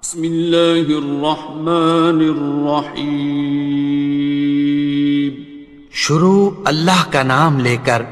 بسم اللہ الرحمن الرحیم۔ شروع اللہ کا نام لے کر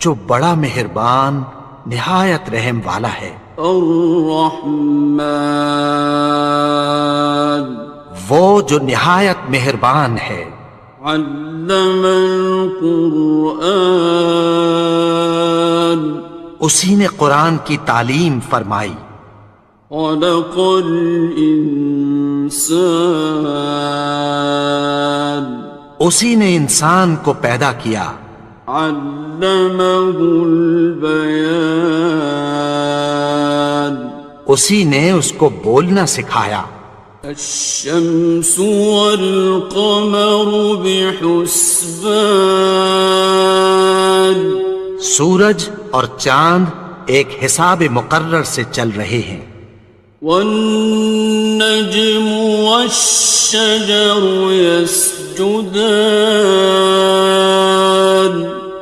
جو بڑا مہربان نہایت رحم والا ہے۔ الرحمن، وہ جو نہایت مہربان ہے۔ علم القرآن، اسی نے قرآن کی تعلیم فرمائی۔ خلق الانسان، اسی نے انسان کو پیدا کیا۔ علمہ البیان، اسی نے اس کو بولنا سکھایا۔ الشمس والقمر بحسبان، سورج اور چاند ایک حساب مقرر سے چل رہے ہیں۔ والنجم والشجر يسجدان،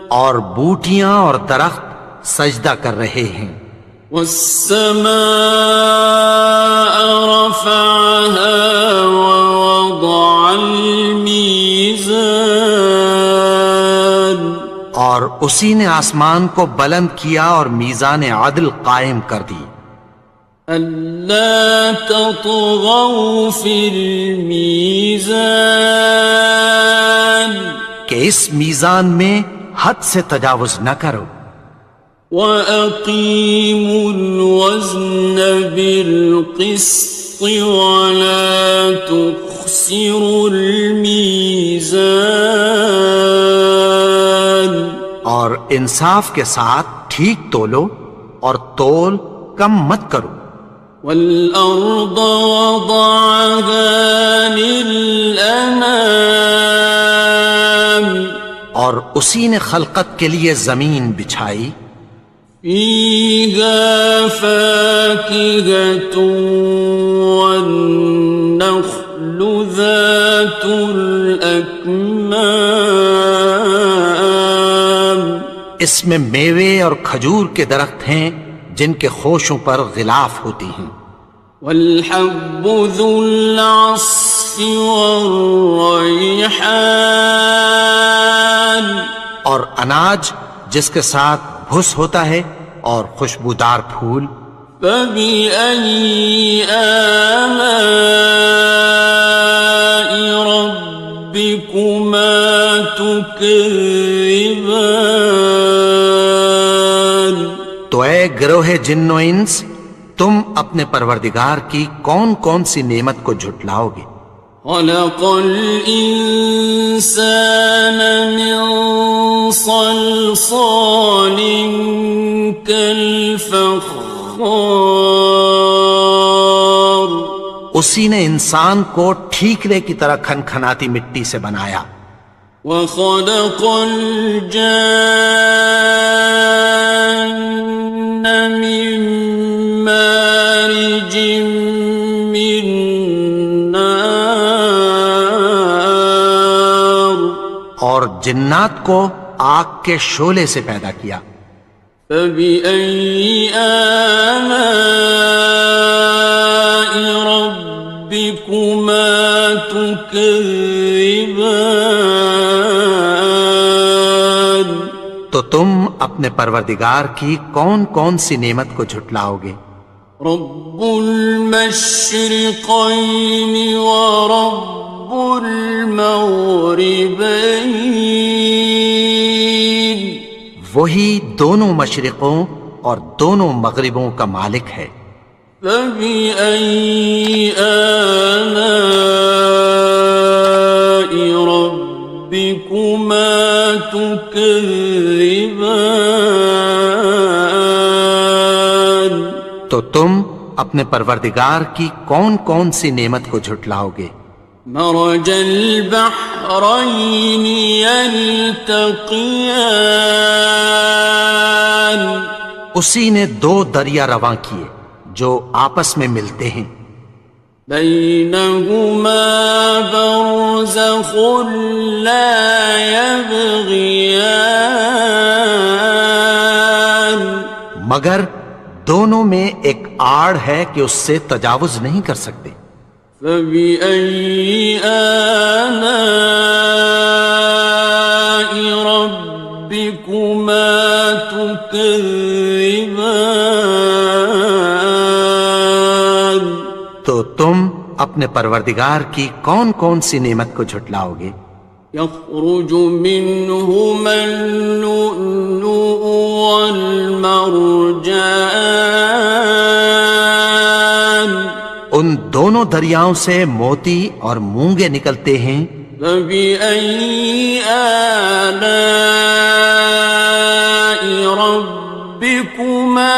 اور بوٹیاں اور درخت سجدہ کر رہے ہیں۔ والسماء رفعها ووضع الميزان، اور اسی نے آسمان کو بلند کیا اور میزان عدل قائم کر دی۔ ألا تطغوا في الميزان، کہ اس میزان میں حد سے تجاوز نہ کرو۔ وَأَقِيمُوا الْوَزْنَ بِالْقِسْطِ وَلَا تُخْسِرُوا الْمِيزَانَ، اور انصاف کے ساتھ ٹھیک تولو اور تول کم مت کرو۔ وَالْأَرْضَ وَضَعَهَا لِلْأَنَامِ، اور اسی نے خلقت کے لیے زمین بچھائی۔ فِيهَا فَاكِهَةٌ وَالنَّخْلُ ذَاتُ الْأَكْمَامِ، اس میں میوے اور کھجور کے درخت ہیں جن کے خوشوں پر غلاف ہوتی ہیں۔ وَالْحَبُّ ذُو الْعَصْفِ وَالرَّيْحَانِ، اور اناج جس کے ساتھ بھس ہوتا ہے اور خوشبودار پھول۔ فَبِأَيِّ آلَاءِ رَبِّكُمَا تُكَذِّبَانِ، تو اے گروہ جن و انس، تم اپنے پروردگار کی کون کون سی نعمت کو جھٹلاؤ گے؟ خَلَقَ الْإِنسَانَ مِنْ صَلْصَالٍ كَالْفَخَّارِ، اسی نے انسان کو ٹھیکرے کی طرح کھنکھناتی مٹی سے بنایا۔ وَخَلَقَ الْجَانَّ مِن مَّارِجٍ مِّن نَّارٍ، اور جنات کو آگ کے شعلے سے پیدا کیا۔ فَبِأَيِّ آلَاءِ رَبِّكُمَا تُكَذِّبَانِ، تو تم اپنے پروردگار کی کون کون سی نعمت کو جھٹلاؤ گے؟ رب المشرقین ورب المغربین، وہی دونوں مشرقوں اور دونوں مغربوں کا مالک ہے۔ فَبِأَيِّ آلَاءِ رَبِّكُمَا تُكَذِّبَانِ، تو تم اپنے پروردگار کی کون کون سی نعمت کو جھٹلاؤ گے؟ مرج البحرین یلتقیان، اسی نے دو دریا رواں کیے جو آپس میں ملتے ہیں۔ بینہما برزخ لا یبغیان، مگر دونوں میں ایک آڑ ہے کہ اس سے تجاوز نہیں کر سکتے۔ فبأي آلاء ربكما تكذبان؟ تو تم اپنے پروردگار کی کون کون سی نعمت کو جھٹلاؤ گے؟ يخرج منهما اللؤلؤ والمرجان، ان دونوں دریاؤں سے موتی اور مونگے نکلتے ہیں۔ فبأي آلاء ربكما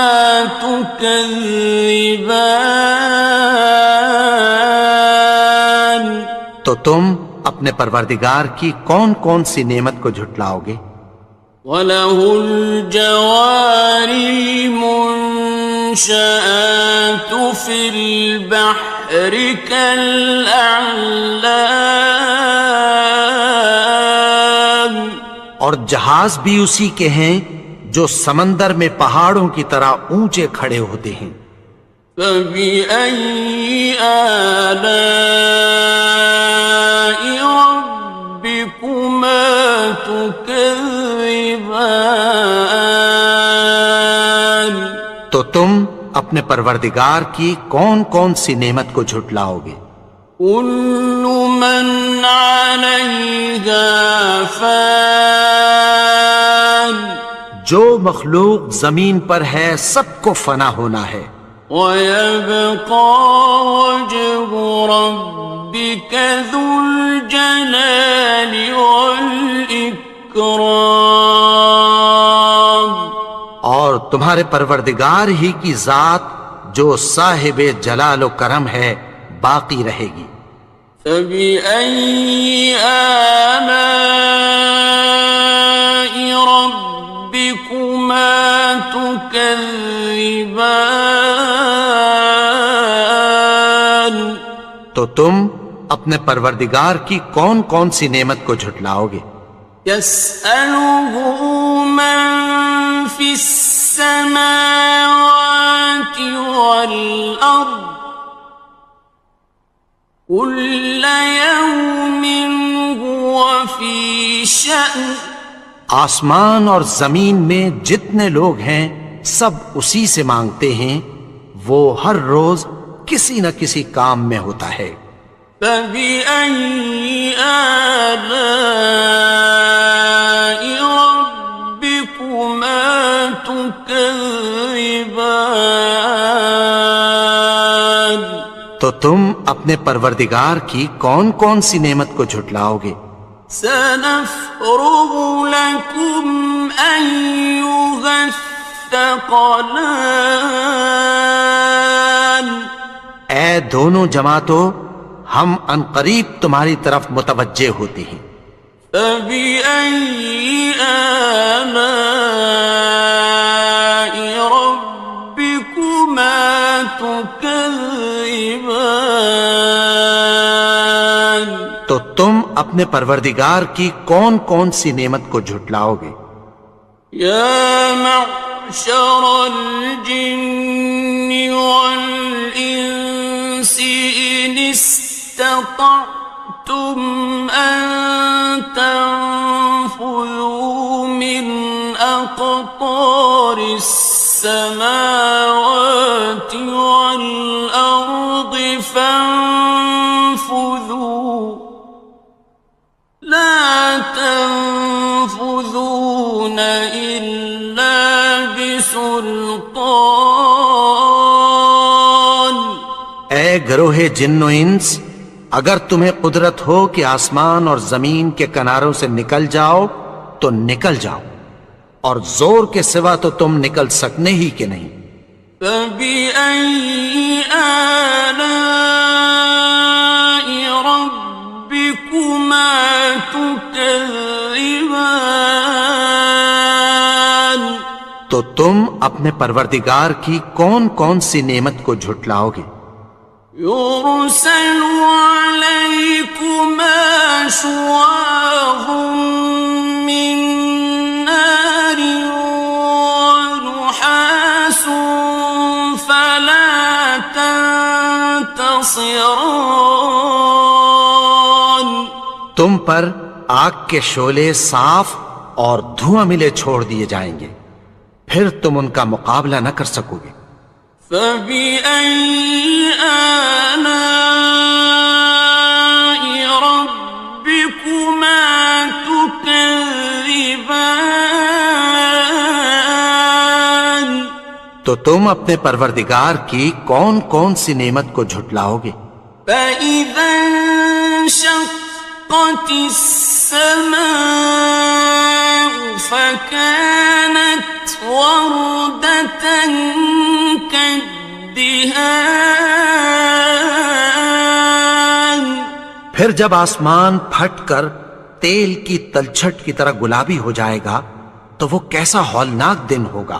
تكذبان؟ تو تم اپنے پروردگار کی کون کون سی نعمت کو جھٹلاؤ گے؟ وَلَهُ الْجَوَارِ الْمُنشَآتُ فِي الْبَحْرِ كَالْأَعْلَامِ، اور جہاز بھی اسی کے ہیں جو سمندر میں پہاڑوں کی طرح اونچے کھڑے ہوتے ہیں۔ فَبِأَيِّ آلَاءِ رَبِّكُمَا تُكَذِّبَانِ؟ تو تم اپنے پروردگار کی کون کون سی نعمت کو جھٹلاؤ گے؟ كُلُّ مَنْ عَلَيْهَا فَانٍ، جو مخلوق زمین پر ہے سب کو فنا ہونا ہے۔ وَيَبْقَى وَجْهُ رَبِّكَ ذُو الْجَلَالِ وَالْإِكْرَامِ، اور تمہارے پروردگار ہی کی ذات جو صاحب جلال و کرم ہے باقی رہے گی۔ فَبِأَيِّ آلَاءِ رَبِّكُمَا تُكَذِّبَانِ؟ تو تم اپنے پروردگار کی کون کون سی نعمت کو جھٹلاؤ گے؟ يَسْأَلُهُ مَن فِي السَّمَاوَاتِ وَالْأَرْضِ كُلَّ يَوْمٍ هُوَ فِي شَأْنٍ، آسمان اور زمین میں جتنے لوگ ہیں سب اسی سے مانگتے ہیں، وہ ہر روز کسی نہ کسی کام میں ہوتا ہے۔ فَبِأَيِّ آلَاءِ رَبِّكُمَا تُكَذِّبَانِ؟ تو تم اپنے پروردگار کی کون کون سی نعمت کو جھٹلاؤ گے؟ سَنَفْرُغُ لَكُمْ أَيُّهَ الثَّقَلَانِ، اے دونوں جماعتوں، ہم عنقریب تمہاری طرف متوجہ ہوتے ہیں۔ فَبِأَيِّ آلَاءِ رَبِّكُمَا تُكَذِّبَانِ؟ تو تم اپنے پروردگار کی کون کون سی نعمت کو جھٹلاؤ گے؟ يَا مَعْشَرَ الْجِنِّ وَالْإِنسِ إِنِ اسْتَطَعْتُمْ أَن تَنفُذُوا مِنْ أَقْطَارِ السَّمَاوَاتِ وَالْأَرْضِ فَانفُذُوا لَا تَنفُذُونَ إِلَّا بِسُلْطَانٍ۔ اے گروہ جن و انس، اگر تمہیں قدرت ہو کہ آسمان اور زمین کے کناروں سے نکل جاؤ تو نکل جاؤ، اور زور کے سوا تو تم نکل سکنے ہی کہ نہیں۔ فَبِأَيِّ آلَاءِ رَبِّكُمَا تُكَذِّبَانِ؟ تو تم اپنے پروردگار کی کون کون سی نعمت کو جھٹلاؤ گے؟ يُرْسَلُ عَلَيْكُمَا شُوَاظٌ مِّن نَّارٍ وَنُحَاسٌ فَلَا تنتصران. تم پر آگ کے شعلے صاف اور دھواں ملے چھوڑ دیے جائیں گے، پھر تم ان کا مقابلہ نہ کر سکو گے۔ فَبِأَيِّ آلَاءِ رَبِّكُمَا تُكَذِّبَانِ. تو تم اپنے پروردگار کی کون کون سی نعمت کو جھٹلاؤ گے؟ فَإِذَا انشَقَّتِ السَّمَاءُ فَكَانَتْ وَرْدَةً كَالدِّهَانِ. پھر جب آسمان پھٹ کر تیل کی تلچھٹ کی طرح گلابی ہو جائے گا تو وہ کیسا ہولناک دن ہوگا۔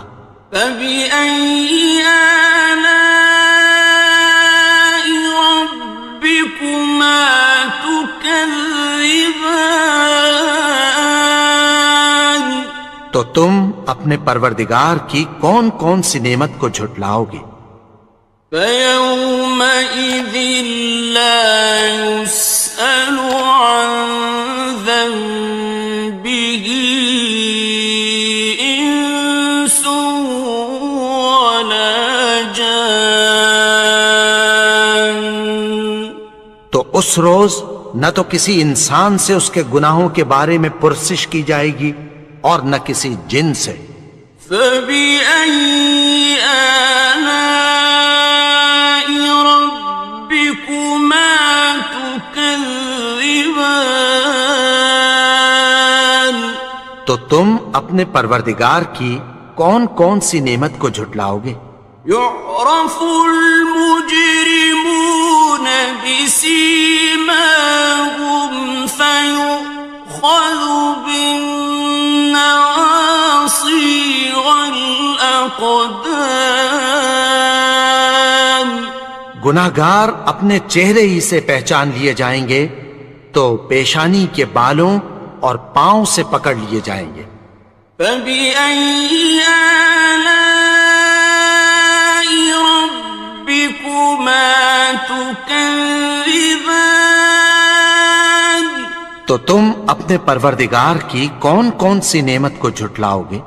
فَبِأَيِّ آلَاءِ رَبِّكُمَا تُكَذِّبَانِ. تو تم اپنے پروردگار کی کون کون سی نعمت کو جھٹلاؤ گے؟ فَيَوْمَئِذٍ لَا يُسْأَلُ عَنْ ذَنبِهِ إِنسٌ وَلَا جَانٌ. تو اس روز نہ تو کسی انسان سے اس کے گناہوں کے بارے میں پرسش کی جائے گی اور نہ کسی جن سے۔ فَبِأَيِّ آلَاءِ رَبِّكُمَا تُكَذِّبَانِ. تو تم اپنے پروردگار کی کون کون سی نعمت کو جھٹلاؤ گے؟ يُعْرَفُ الْمُجْرِمُونَ بِسِيمَاهُمْ فَيُؤْخَذُ بِالنَّوَاصِي وَالْأَقْدَامِ. گناہگار اپنے چہرے ہی سے پہچان لیے جائیں گے تو پیشانی کے بالوں اور پاؤں سے پکڑ لیے جائیں گے۔ فَبِأَيِّ آلَاءِ رَبِّكُمَا تُكَذِّبَانِ. تو تم اپنے پروردگار کی کون کون سی نعمت کو جھٹلاؤ گے؟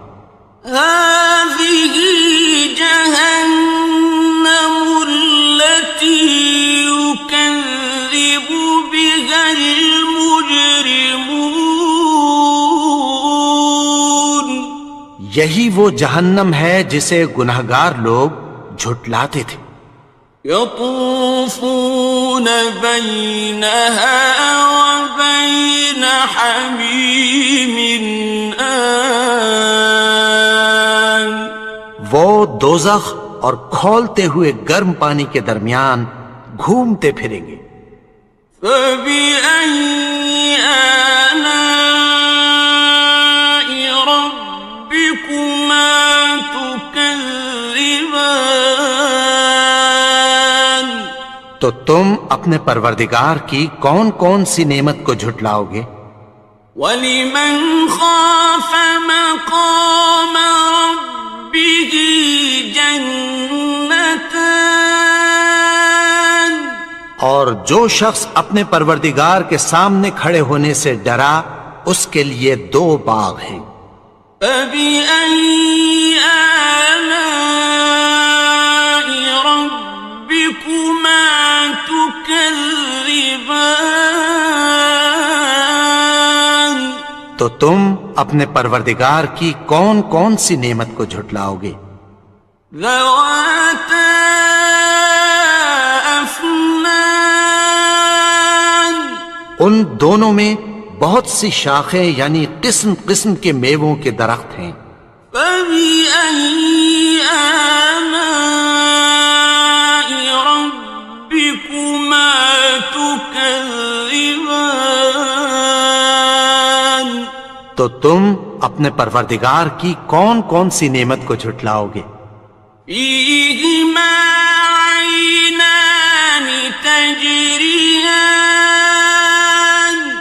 هَٰذِهِ جَهَنَّمُ الَّتِي يُكَذِّبُ بِهَا الْمُجْرِمُونَ. یہی وہ جہنم ہے جسے گناہگار لوگ جھٹلاتے تھے۔ يَطُوفُونَ بَيْنَهَا وَبَيْنَ حَمِيمٍ آنٍ. وہ دوزخ اور کھولتے ہوئے گرم پانی کے درمیان گھومتے پھریں گے۔ فَبِأَيِّ آلَاءِ رَبِّكُمَا تُكَذِّبَانِ. تو تم اپنے پروردگار کی کون کون سی نعمت کو جھٹلاؤ گے؟ وَلِمَنْ خَافَ مَقَامَ رَبِّهِ جَنَّتَانِ. اور جو شخص اپنے پروردگار کے سامنے کھڑے ہونے سے ڈرا اس کے لیے دو باغ ہیں۔ فَبِأَيِّ آلَاءِ رَبِّكُمَا تُكَذِّبَانِ. تو تم اپنے پروردگار کی کون کون سی نعمت کو جھٹلاؤ گے؟ ذَوَاتَا أَفْنَانٍ. ان دونوں میں بہت سی شاخیں یعنی قسم قسم کے میووں کے درخت ہیں۔ فَبِأَيِّ آلَاءِ رَبِّكُمَا تُكَذِّبَانِ. تو تم اپنے پروردگار کی کون کون سی نعمت کو جھٹلاؤ گے؟ فِيهِمَا عَيْنَانِ تَجْرِيَانِ.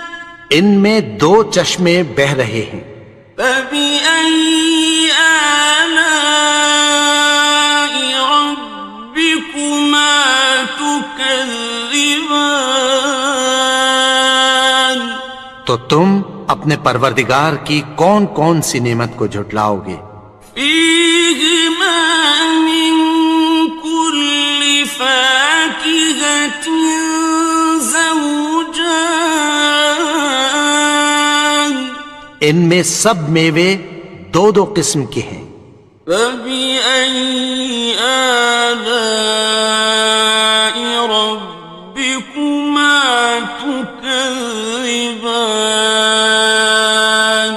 ان میں دو چشمے بہہ رہے ہیں۔ فَبِأَيِّ آلَاءِ رَبِّكُمَا تُكَذِّبَانِ. تكذبان تو تم اپنے پروردگار کی کون کون سی نعمت کو جھٹلاؤ گے؟ فيهما من كل فاكهة زوجان ان میں سب میوے دو دو قسم کے ہیں۔ فبأي آلاء ربكما تكذبان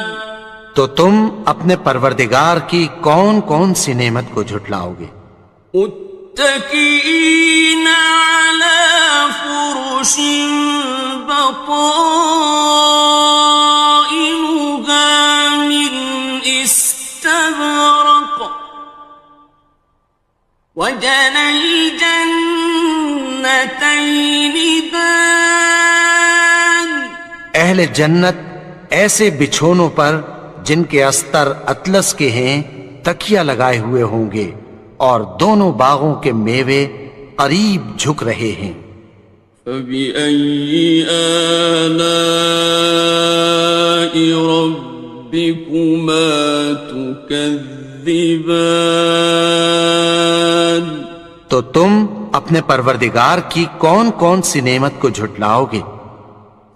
تو تم اپنے پروردگار کی کون کون سی نعمت کو جھٹلاؤ گے؟ متكئين على فرش بطائنها من استبرق وجنى الجنتين دان اہل جنت ایسے بچھونوں پر جن کے استر اطلس کے ہیں تکیہ لگائے ہوئے ہوں گے، اور دونوں باغوں کے میوے قریب جھک رہے ہیں۔ فبأي آلاء ربكما تكذبان تو تم اپنے پروردگار کی کون کون سی نعمت کو جھٹلاؤ گے؟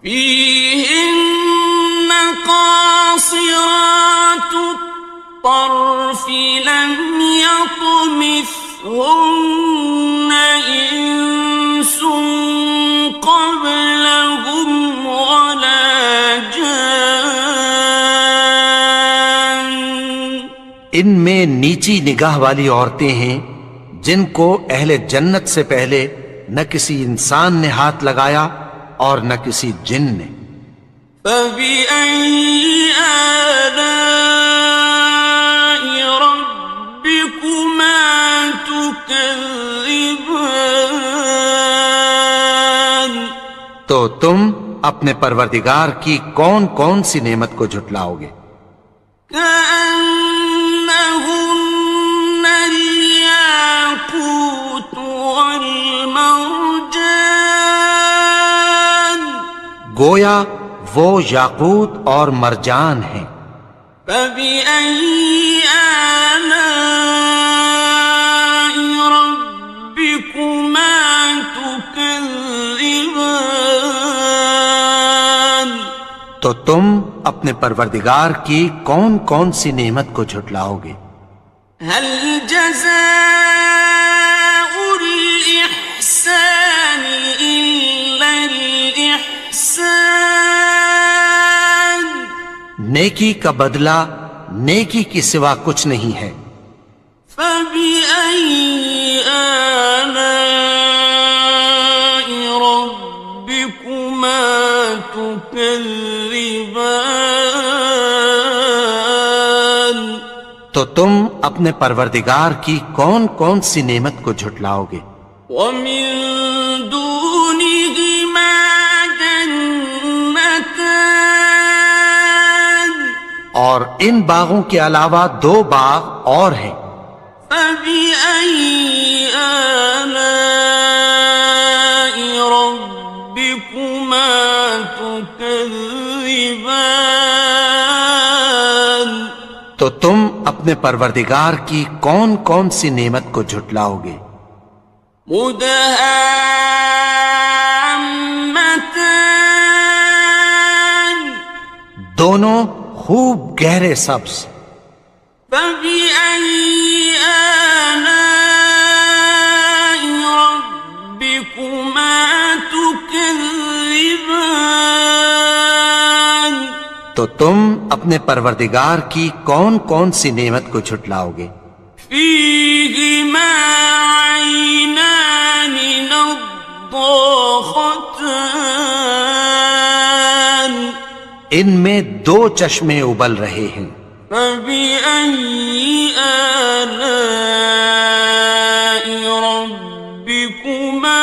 فيهن قاصرات الطرف لم يطمثهن إنس قبلهم ولا جان ان میں نیچی نگاہ والی عورتیں ہیں جن کو اہل جنت سے پہلے نہ کسی انسان نے ہاتھ لگایا اور نہ کسی جن نے۔ فبأي آلاء ربكما تكذبان تو تم اپنے پروردگار کی کون کون سی نعمت کو جھٹلاؤ گے؟ كأنهن الياقوت والمرجان گویا وہ یاقوت اور مرجان ہیں۔ فبأي آلاء ربكما تكذبان تو تم اپنے پروردگار کی کون کون سی نعمت کو جھٹلاؤ گے؟ هل جزاء الإحسان إلا الإحسان نیکی کا بدلہ نیکی کی سوا کچھ نہیں ہے۔ فبأي آلاء ربكما تكذبان تو تم اپنے پروردگار کی کون کون سی نعمت کو جھٹلاؤ گے؟ ومن دونهما جنتان اور ان باغوں کے علاوہ دو باغ اور ہیں۔ فبأي آلاء ربكما تكذبان تو تم اپنے پروردگار کی کون کون سی نعمت کو جھٹلاؤ گے؟ مدهامتان دونوں خوب گہرے سبز۔ فبأي آلاء ربكما تكذبان تو تم اپنے پروردگار کی کون کون سی نعمت کو جھٹلاؤ گے؟ فيهما عينان نضاختان ان میں دو چشمے ابل رہے ہیں۔ فبأي آلاء ربكما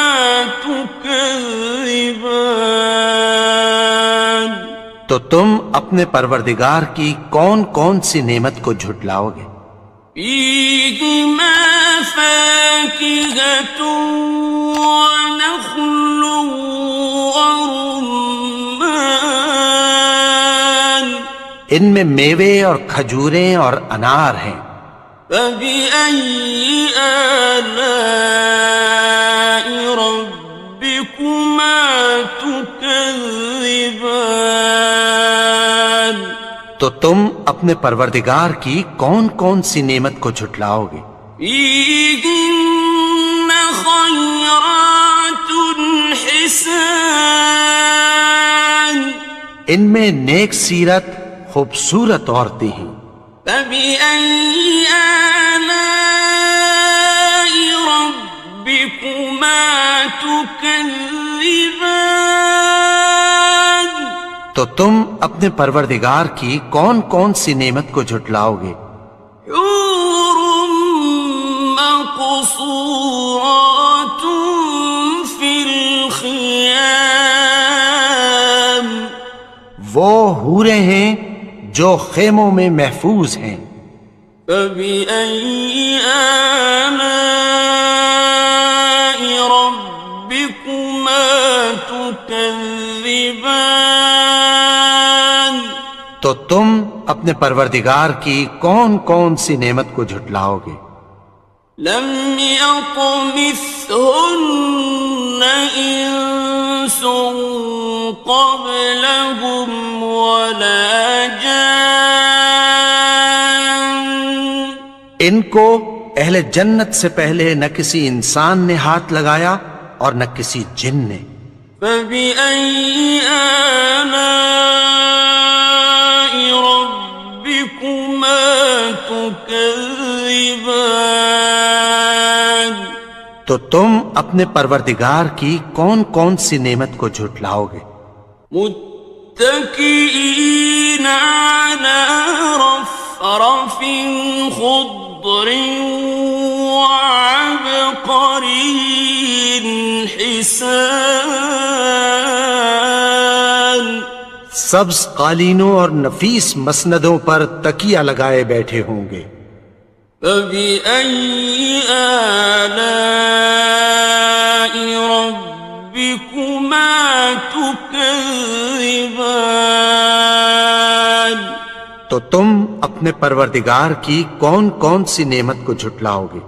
تكذبان تو تم اپنے پروردگار کی کون کون سی نعمت کو جھٹلاؤ گے؟ فيهما فاكهة ونخل ورمان ان میں میوے اور کھجوریں اور انار ہیں. فبأي آلاء ربكما تكذبان تو تم اپنے پروردگار کی کون کون سی نعمت کو جھٹلاؤ گے؟ فيهن خيرات حسان ان میں نیک سیرت خوبصورت عورتیں ہیں. فبأي آلاء ربكما تكذبان تو تم اپنے پروردگار کی کون کون سی نعمت کو جھٹلاؤ گے؟ حور مقصورات في الخيام وہ حوریں ہیں جو خیموں میں محفوظ ہیں. فبأي آلاء ربكما تكذبان تو تم اپنے پروردگار کی کون کون سی نعمت کو جھٹلاؤ گے؟ لم يطمثهن إنس قبلهم ولا جان ان کو اہل جنت سے پہلے نہ کسی انسان نے ہاتھ لگایا اور نہ کسی جن نے. فبأي آلاء ربكما تكذبان تو تم اپنے پروردگار کی کون کون سی نعمت کو جھٹلاؤ گے؟ متكئين على رفرف خضر وعبقري حسان سبز قالینوں اور نفیس مسندوں پر تکیہ لگائے بیٹھے ہوں گے. فبأي آلاء ربكما تكذبان تو تم اپنے پروردگار کی کون کون سی نعمت کو جھٹلاؤ گے؟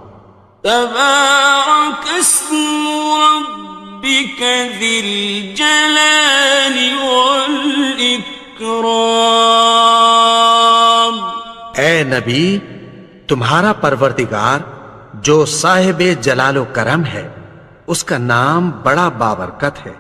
تبارك اسم ربك ذي الجلال والإكرام اے نبی، تمہارا پروردگار جو صاحب جلال و کرم ہے، اس کا نام بڑا بابرکت ہے.